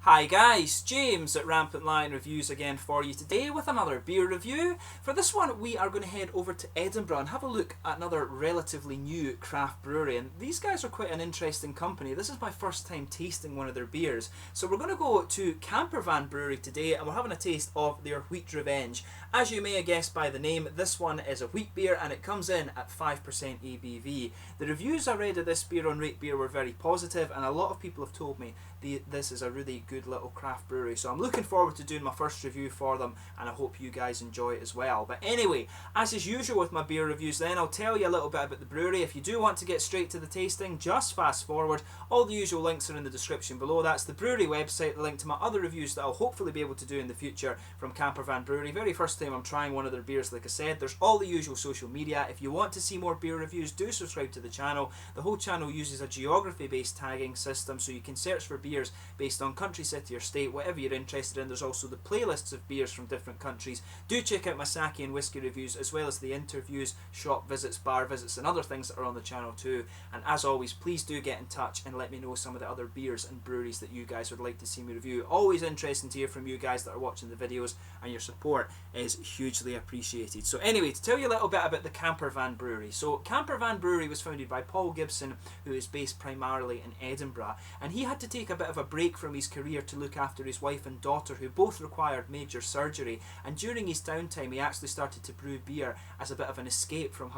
Hi guys, James at Rampant Lion Reviews again for you today with another beer review. For this one we are going to head over to Edinburgh and have a look at another relatively new craft brewery, and these guys are quite an interesting company. This is my first time tasting one of their beers. So we're going to go to Campervan Brewery today and we're having a taste of their Wheat Revenge. As you may have guessed by the name, this one is a wheat beer and it comes in at 5% ABV. The reviews I read of this beer on Rate Beer were very positive and a lot of people have told me this is a really good little craft brewery, so I'm looking forward to doing my first review for them and I hope you guys enjoy it as well. But anyway, as is usual with my beer reviews then, I'll tell you a little bit about the brewery. If you do want to get straight to the tasting, just fast forward. All the usual links are in the description below. That's the brewery website, the link to my other reviews that I'll hopefully be able to do in the future from Campervan Brewery. Very first time I'm trying one of their beers, like I said. There's all the usual social media. If you want to see more beer reviews, do subscribe to the channel. The whole channel uses a geography based tagging system, so you can search for beers based on country, city or state, whatever you're interested in. There's also the playlists of beers from different countries. Do check out my sake and whiskey reviews, as well as the interviews, shop visits, bar visits and other things that are on the channel too. And as always, please do get in touch and let me know some of the other beers and breweries that you guys would like to see me review. Always interesting to hear from you guys that are watching the videos, and your support is hugely appreciated. So anyway, to tell you a little bit about the Campervan Brewery. So Campervan Brewery was founded by Paul Gibson, who is based primarily in Edinburgh, and he had to take a bit of a break from his career to look after his wife and daughter, who both required major surgery. And during his downtime he actually started to brew beer as a bit of an escape from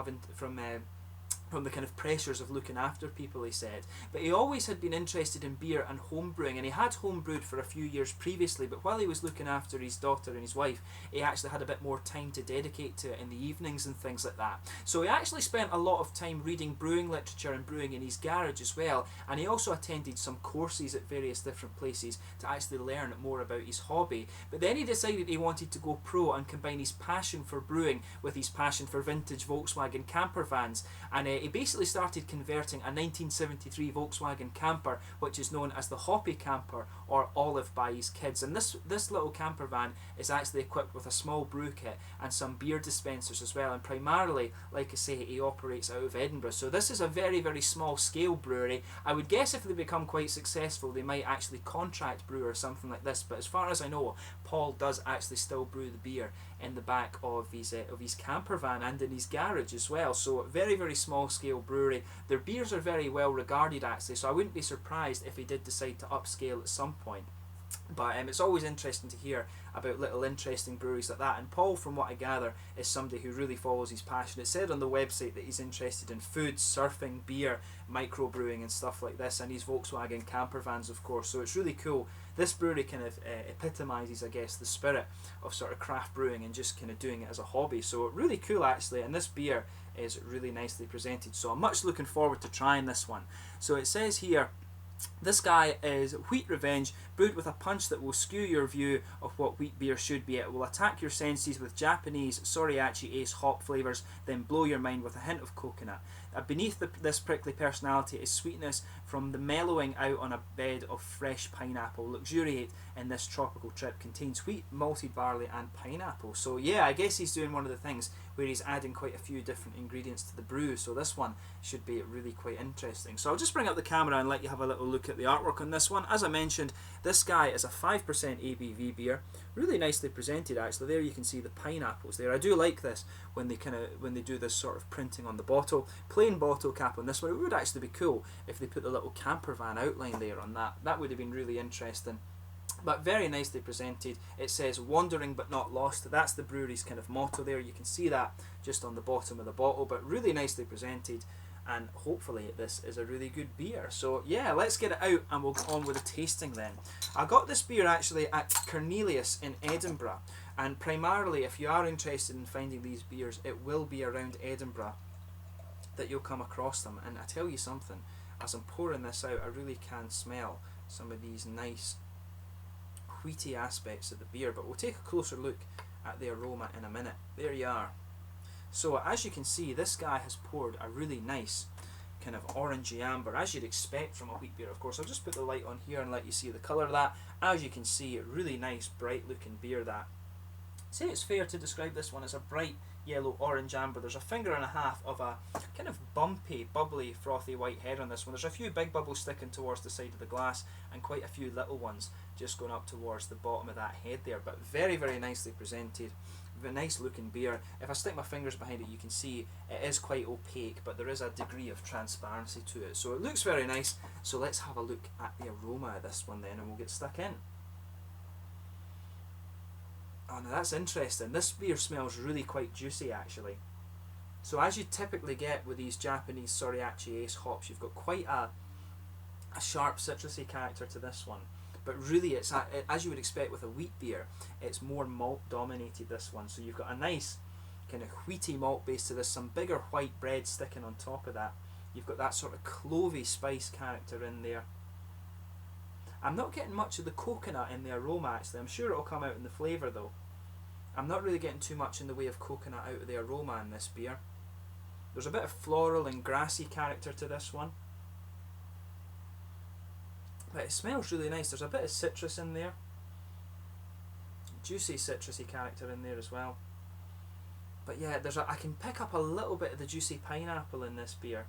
the kind of pressures of looking after people, he said. But he always had been interested in beer and home brewing, and he had home brewed for a few years previously, but while he was looking after his daughter and his wife, he actually had a bit more time to dedicate to it in the evenings and things like that. So he actually spent a lot of time reading brewing literature and brewing in his garage as well, and he also attended some courses at various different places to actually learn more about his hobby. But then he decided he wanted to go pro and combine his passion for brewing with his passion for vintage Volkswagen camper vans, and he basically started converting a 1973 Volkswagen camper, which is known as the Hoppy Camper or Olive by his kids. And this little camper van is actually equipped with a small brew kit and some beer dispensers as well, and primarily, like I say, he operates out of Edinburgh. So this is a very, very small scale brewery. I would guess if they become quite successful they might actually contract brew or something like this, but as far as I know, Paul does actually still brew the beer in the back of his camper van and in his garage as well. So very, very small scale brewery. Their beers are very well regarded actually, so I wouldn't be surprised if he did decide to upscale at some point. But it's always interesting to hear about little interesting breweries like that, and Paul, from what I gather, is somebody who really follows his passion. It said on the website that he's interested in food, surfing, beer, microbrewing and stuff like this, and his Volkswagen camper vans of course, so it's really cool. This brewery kind of epitomises, I guess, the spirit of sort of craft brewing and just kind of doing it as a hobby. So really cool actually, and this beer is really nicely presented, so I'm much looking forward to trying this one. So it says here, this guy is Wheat Revenge, brewed with a punch that will skew your view of what wheat beer should be. It will attack your senses with Japanese Soriachi Ace hop flavours, then blow your mind with a hint of coconut. Beneath this prickly personality is sweetness from the mellowing out on a bed of fresh pineapple. Luxuriate in this tropical trip. Contains wheat, malted barley and pineapple. So yeah, I guess he's doing one of the things where he's adding quite a few different ingredients to the brew, so this one should be really quite interesting. So I'll just bring up the camera and let you have a little look at the artwork on this one. As I mentioned, this guy is a 5% ABV beer, really nicely presented actually. There you can see the pineapples there. I do like this when they do this sort of printing on the bottle. Plain bottle cap on this one. It would actually be cool if they put the little camper van outline there on that. That would have been really interesting. But very nicely presented. It says wandering but not lost. That's the brewery's kind of motto there. You can see that just on the bottom of the bottle, but really nicely presented, and hopefully this is a really good beer. So yeah, let's get it out and we'll go on with the tasting then. I got this beer actually at Cornelius in Edinburgh, and primarily if you are interested in finding these beers, it will be around Edinburgh that you'll come across them. And I tell you something, as I'm pouring this out, I really can smell some of these nice wheaty aspects of the beer, but we'll take a closer look at the aroma in a minute. There you are. So as you can see, this guy has poured a really nice kind of orangey amber, as you'd expect from a wheat beer of course. I'll just put the light on here and let you see the colour of that. As you can see, a really nice bright looking beer that. I'd say it's fair to describe this one as a bright yellow, orange, amber. There's a finger and a half of a kind of bumpy, bubbly, frothy white head on this one. There's a few big bubbles sticking towards the side of the glass and quite a few little ones just going up towards the bottom of that head there. But very, very nicely presented. A nice looking beer. If I stick my fingers behind it, you can see it is quite opaque, but there is a degree of transparency to it. So it looks very nice. So let's have a look at the aroma of this one then, and we'll get stuck in. Oh, now that's interesting. This beer smells really quite juicy actually. So as you typically get with these Japanese Soriachi Ace hops, you've got quite a sharp citrusy character to this one. But really it's, as you would expect with a wheat beer, it's more malt dominated, this one. So you've got a nice kind of wheaty malt base to this, some bigger white bread sticking on top of that. You've got that sort of clovey spice character in there. I'm not getting much of the coconut in the aroma actually. I'm sure it'll come out in the flavour though. I'm not really getting too much in the way of coconut out of the aroma in this beer. There's a bit of floral and grassy character to this one. But it smells really nice. There's a bit of citrus in there. Juicy citrusy character in there as well. But yeah, I can pick up a little bit of the juicy pineapple in this beer.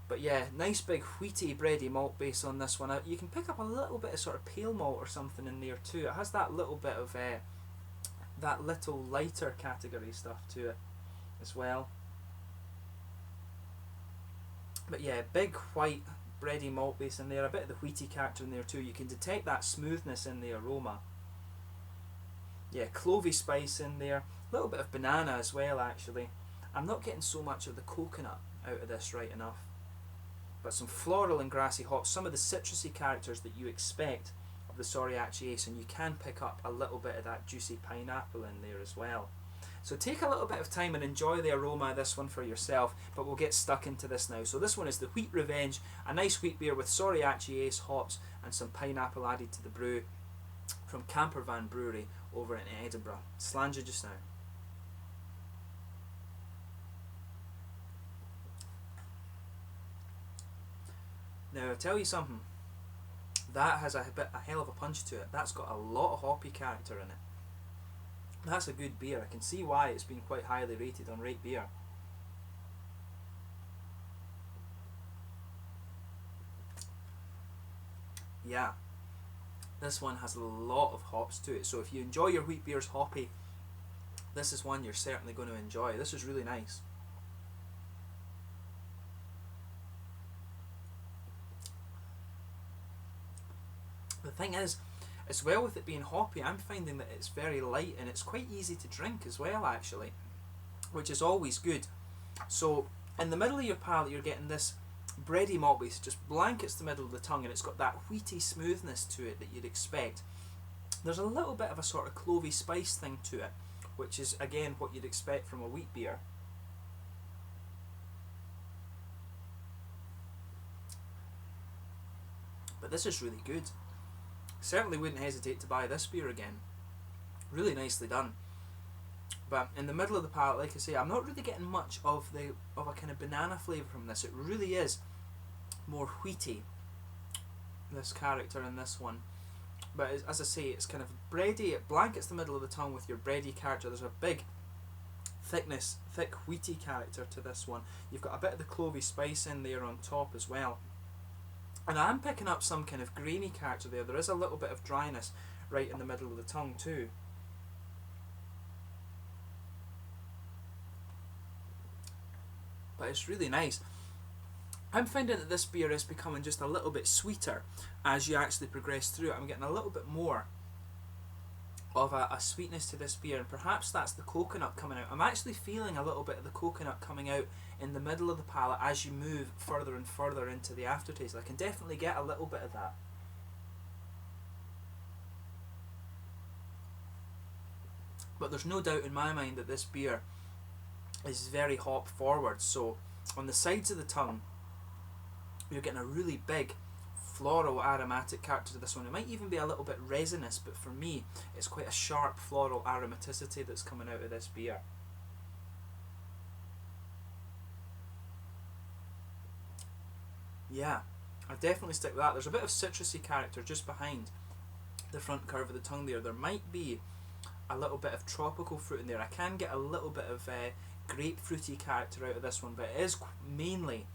But yeah, nice big wheaty bready malt base on this one. You can pick up a little bit of sort of pale malt or something in there too. It has that little bit of that little lighter category stuff to it as well. But yeah, big white bready malt base in there, a bit of the wheaty character in there too. You can detect that smoothness in the aroma. Yeah, clovey spice in there, a little bit of banana as well actually. I'm not getting so much of the coconut out of this right enough. But some floral and grassy hops, some of the citrusy characters that you expect of the Soriachi Ace, and you can pick up a little bit of that juicy pineapple in there as well. So take a little bit of time and enjoy the aroma of this one for yourself, but we'll get stuck into this now. So this one is the Wheat Revenge, a nice wheat beer with Soriachi Ace hops and some pineapple added to the brew from Campervan Brewery over in Edinburgh. Slàinte just now. Now I'll tell you something, that has a hell of a punch to it. That's got a lot of hoppy character in it. That's a good beer. I can see why it's been quite highly rated on Rate Beer. Yeah, this one has a lot of hops to it. So if you enjoy your wheat beers hoppy, this is one you're certainly going to enjoy. This is really nice. The thing is, as well with it being hoppy, I'm finding that it's very light and it's quite easy to drink as well actually, which is always good. So in the middle of your palate you're getting this bready malt base, just blankets the middle of the tongue, and it's got that wheaty smoothness to it that you'd expect. There's a little bit of a sort of clovey spice thing to it, which is again what you'd expect from a wheat beer. But this is really good. Certainly wouldn't hesitate to buy this beer again. Really nicely done. But in the middle of the palate, like I say, I'm not really getting much of a kind of banana flavour from this. It really is more wheaty, this character in this one. But as I say, it's kind of bready. It blankets the middle of the tongue with your bready character. There's a big thick wheaty character to this one. You've got a bit of the clovey spice in there on top as well. And I'm picking up some kind of grainy character there. There is a little bit of dryness right in the middle of the tongue too. But it's really nice. I'm finding that this beer is becoming just a little bit sweeter as you actually progress through it. I'm getting a little bit more of a sweetness to this beer, and perhaps that's the coconut coming out. I'm actually feeling a little bit of the coconut coming out in the middle of the palate as you move further and further into the aftertaste. I can definitely get a little bit of that. But there's no doubt in my mind that this beer is very hop forward. So on the sides of the tongue you're getting a really big floral aromatic character to this one. It might even be a little bit resinous, but for me it's quite a sharp floral aromaticity that's coming out of this beer. Yeah, I definitely stick with that. There's a bit of citrusy character just behind the front curve of the tongue there. There might be a little bit of tropical fruit in there. I can get a little bit of grapefruity character out of this one, but it is mainly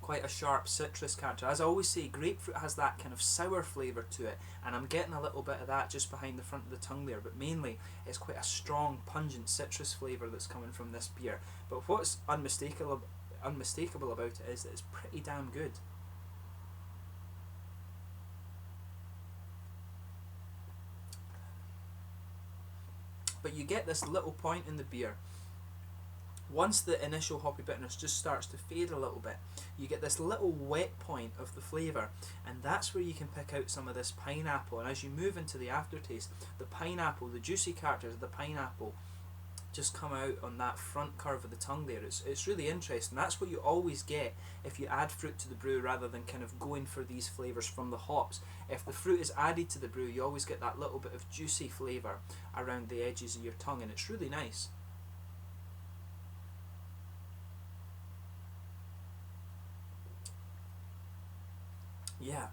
quite a sharp citrus character. As I always say, grapefruit has that kind of sour flavour to it, and I'm getting a little bit of that just behind the front of the tongue there, but mainly it's quite a strong, pungent citrus flavour that's coming from this beer. But what's unmistakable about it is that it's pretty damn good. But you get this little point in the beer. Once the initial hoppy bitterness just starts to fade a little bit, you get this little wet point of the flavour, and that's where you can pick out some of this pineapple. And as you move into the aftertaste, the pineapple, the juicy characters of the pineapple just come out on that front curve of the tongue there. It's really interesting. That's what you always get if you add fruit to the brew rather than kind of going for these flavours from the hops. If the fruit is added to the brew, you always get that little bit of juicy flavour around the edges of your tongue, and it's really nice. Yeah,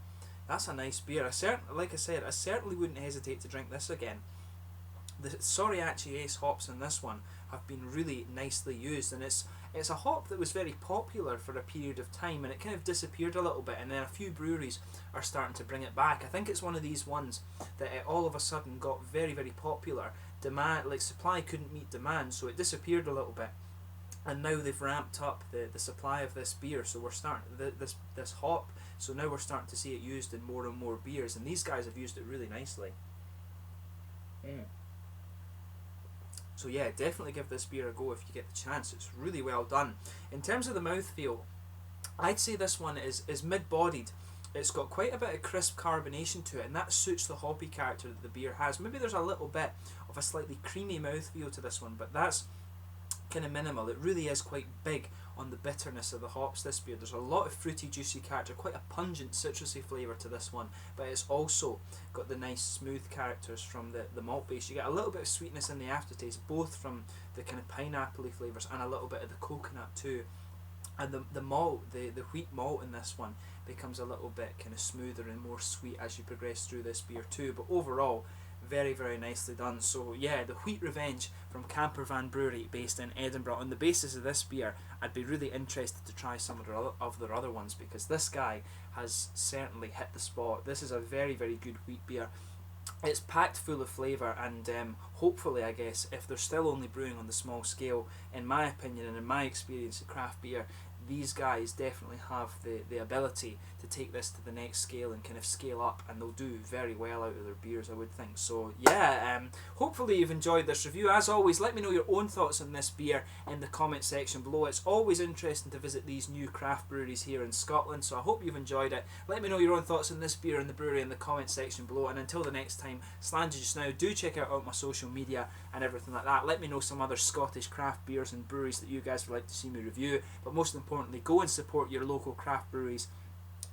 that's a nice beer. Like I said, I certainly wouldn't hesitate to drink this again. The Soriachi Ace hops in this one have been really nicely used, and it's a hop that was very popular for a period of time, and it kind of disappeared a little bit, and then a few breweries are starting to bring it back. I think it's one of these ones that it all of a sudden got very, very popular. Demand, like supply couldn't meet demand, so it disappeared a little bit. And now they've ramped up the supply of this beer, so we're starting this hop. So now we're starting to see it used in more and more beers, and these guys have used it really nicely. So yeah, definitely give this beer a go if you get the chance. It's really well done. In terms of the mouthfeel, I'd say this one is mid-bodied. It's got quite a bit of crisp carbonation to it, and that suits the hoppy character that the beer has. Maybe there's a little bit of a slightly creamy mouthfeel to this one, but that's kind of minimal. It really is quite big on the bitterness of the hops, this beer. There's a lot of fruity, juicy character, quite a pungent, citrusy flavour to this one, but it's also got the nice, smooth characters from the malt base. You get a little bit of sweetness in the aftertaste, both from the kind of pineapple-y flavours and a little bit of the coconut too. And the malt, the wheat malt in this one becomes a little bit kind of smoother and more sweet as you progress through this beer too. But overall, very, very nicely done. So yeah, the Wheat Revenge from Campervan Brewery based in Edinburgh. On the basis of this beer, I'd be really interested to try some of their other ones, because this guy has certainly hit the spot. This is a very, very good wheat beer. It's packed full of flavour, and hopefully, I guess, if they're still only brewing on the small scale, in my opinion and in my experience of craft beer, these guys definitely have the ability to take this to the next scale and kind of scale up, and they'll do very well out of their beers, I would think. So yeah, hopefully you've enjoyed this review. As always, let me know your own thoughts on this beer in the comment section below. It's always interesting to visit these new craft breweries here in Scotland, so I hope you've enjoyed it. Let me know your own thoughts on this beer and the brewery in the comment section below, and until the next time, Slange just now, do check out all my social media and everything like that. Let me know some other Scottish craft beers and breweries that you guys would like to see me review, but most importantly, go and support your local craft breweries,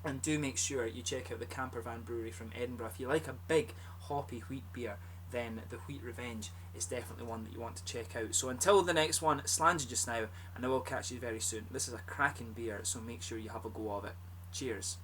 and do make sure you check out the Campervan Brewery from Edinburgh. If you like a big hoppy wheat beer, then the Wheat Revenge is definitely one that you want to check out. So until the next one, Slange just now, and I will catch you very soon. This is a cracking beer, so make sure you have a go of it. Cheers.